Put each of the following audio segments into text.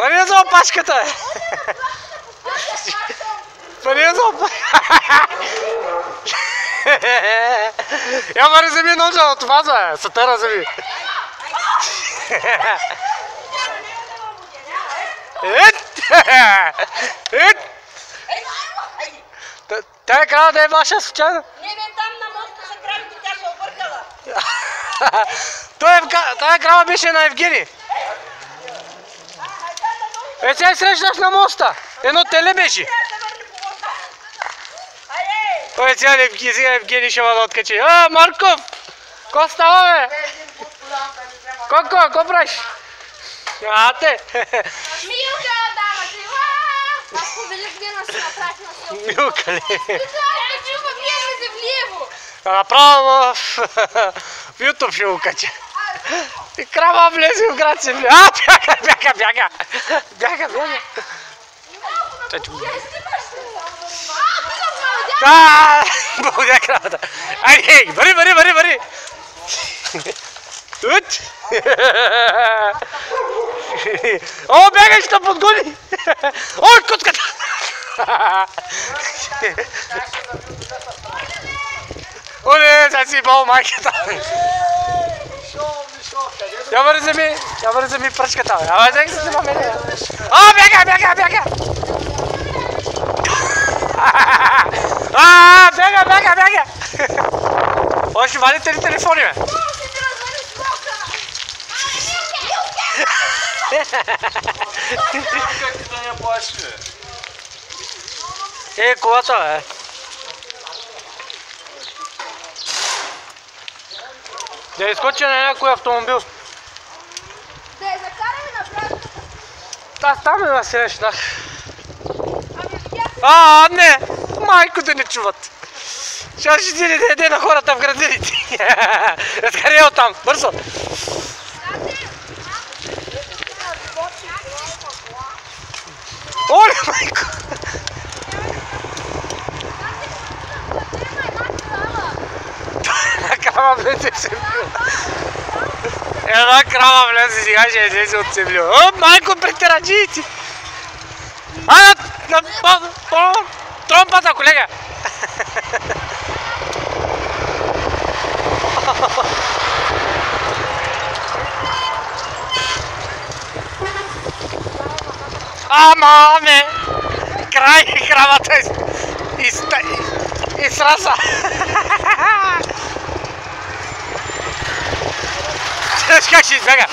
Порезал опашката! Порезал опашката! Я ма раземи ножа от ваза, сата раземи. Тая крава да е ваша случайно? Не бе, там на моста се прави, тя се объркала. Тая крава беше на Евгений. Сега срещнах на моста. Едно теле беше. Ой, сега Евгений ще ме да откачи. Марков! Ко става, бе? Ко правиш? Ате! Милка, дама ти! Аз повелих где нас направих на село. Милка ли? Чува, влезе се влево. Направо в YouTube ще го кача. И крава влезе в град се влезе. Бяга! Да, благодаря кравата. Айде, бъри! О, бягай, ще подгони! Ой, кутката! Оле, сега си бал майката. Я вързи ми пръчката. Ама, дай се снима мене. О, бяга! Бяга! О, ще вадите ли телефони, бе? Колата, бе. Да изкочи на някой автомобил. Да я закараме на практика. Там я срещнах. Не! Майко да не чуват. Сега ще ти не даде на хората в градините. Разкарай оттам, бързо. Оле, майко! Една крава влезе в Семлио. Една крава влезе, сега ще излезе от Семлио. О, майко, претираджиите! На тромпата, колега! Маме! Край кравата израса! Виж как ще избега!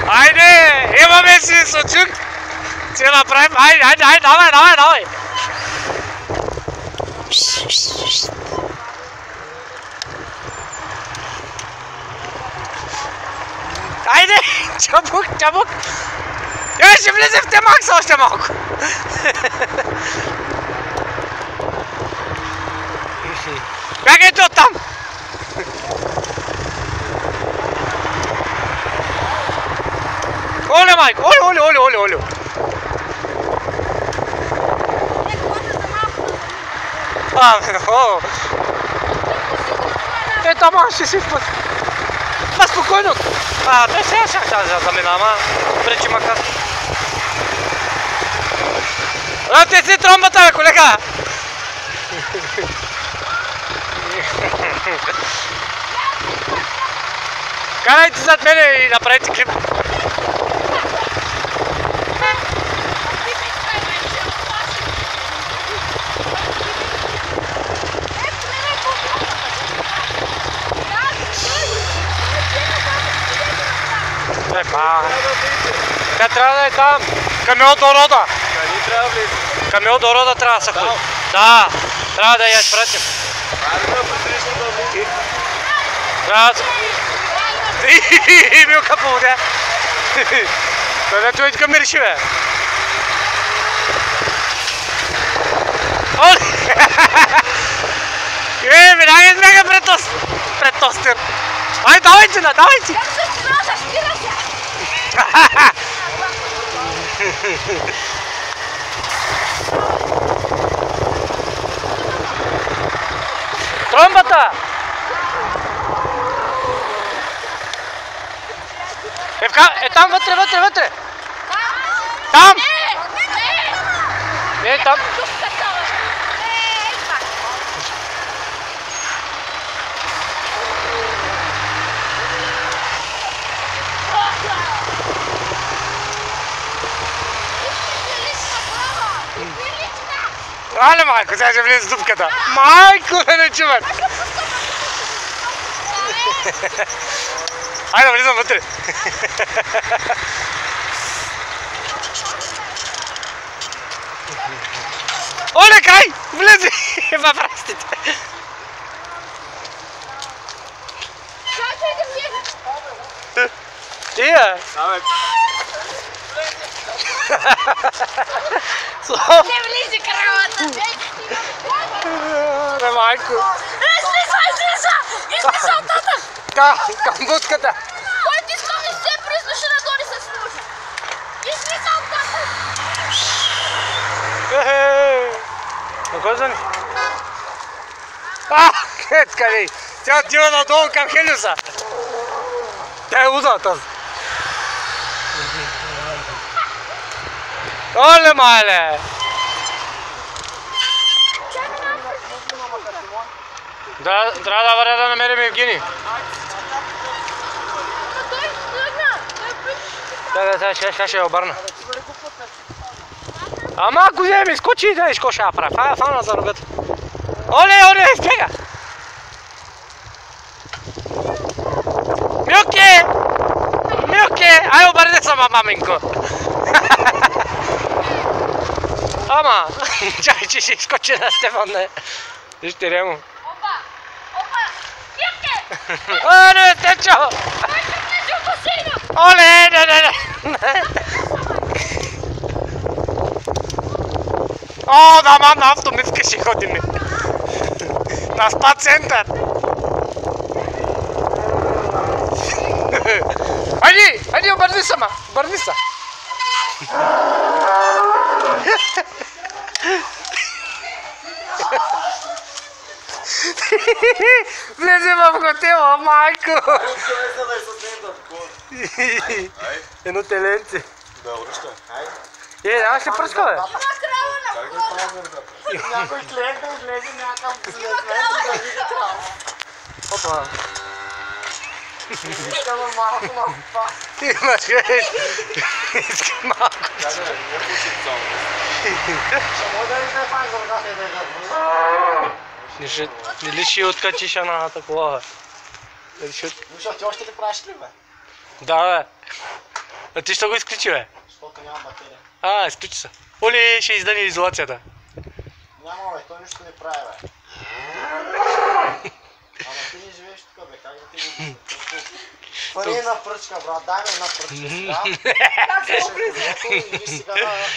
Айде! Имаме си сочук! Ще направим! Айде! Давай! Айде! Чабук! Ще влезе в Темакс още малко! Бягайте оттам! Оле, майко! Оле! Ама ще си впът. Спокойно. Той сега ще замина, ама пречи макар. Те си тромбата, бе, колега! Карайте зад мене и направите клип. Тя трябва да е там. Камион до рода. Къде трябва да влезе? Камион до рода трябва да се ходи. Да, трябва да я изпратим. Трябва да... Милка по вода. Където иска ми реши, бе. Веднага избяга пред тостер. Ай, давайте! Е, там вътре, вътре, вътре! Там! Не, там! Але, майко, сега ще влезе в дупката. Майко, да не чуват! Айде, влизам вътре. Оле, край! Влезе във врастите. Тия! Не влизи кравата! Не, майко! Излиза оттатък! Към будката! Който иска ми се признаше надолу се служа! Излиза оттатък! На кой звъни? Къде? Тя отива надолу към Хелиуса! Тя е луда тази! Оле, мале! Трябва да въря да намерим Евгений. Той стъгна! Сега ще я обърна. Ама ако вземе, скочи и да виж какво ще я прави. Фана за рогата. Оле, стега! Милке! Милке! Ай, обърни се, маменко! Ама, чай, че ще изкочи на Стефан. Вижте, Ремо. Опа! Милке! Оле, Стечо! Той се влезе в басейна! Оле, не! О, да, мам, на автомитка ще ходим. На спа център. Хайди, обърни се, ма. Обърни се. Влезе в хотела, майко. Едно теленце. Нямаш ли пръска, бе? Има крава на входа! Някой клиент да излезе някакъв Опа. Искам малко на това. Имаш, бе. Искам малко. Ще може да ли не фан за да се Не ли ще откачиш една такова, бе? Мишо, ти още ли правиш ли, бе? Да, бе. А ти ще го изключи, бе? Защото няма батерия. Изключи се. Оли, ще издани изолацията. Няма, бе, той нищо не прави, бе. Ама ти не живееш тук, бе, как да ти го виждаш? Това не е една пръчка, брат, дай ме една пръчка сега. И ви сега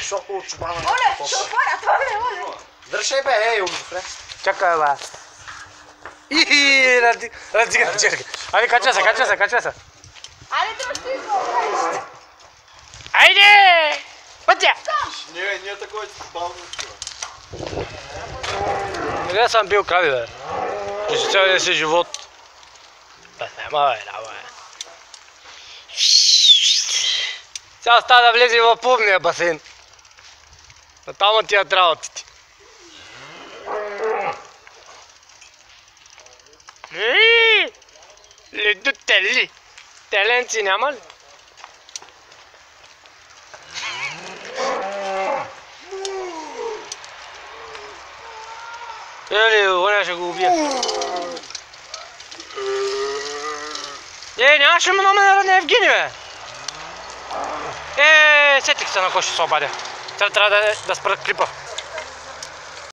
шоко от чубана. Оле, ще отворя, оле! Дършай, бе, ей, умфре. Чакай, бе. Раздигна, чакай. Айде, качва се. Айде, да ще излъгнеш! Айде! Пътя! Не, такова бавно чува. Не съм бил крави, бе. През целия си живот. Бе, нема, бе. Сега остава да влезе в плувния басейн. Но там ти я работите. Ледо тели. Теленци няма ли? Ели, оня ще го убия. Нямаше му номера на Евгений, бе. Сетих се на кой ще се обадя. Трябва да спра клипа.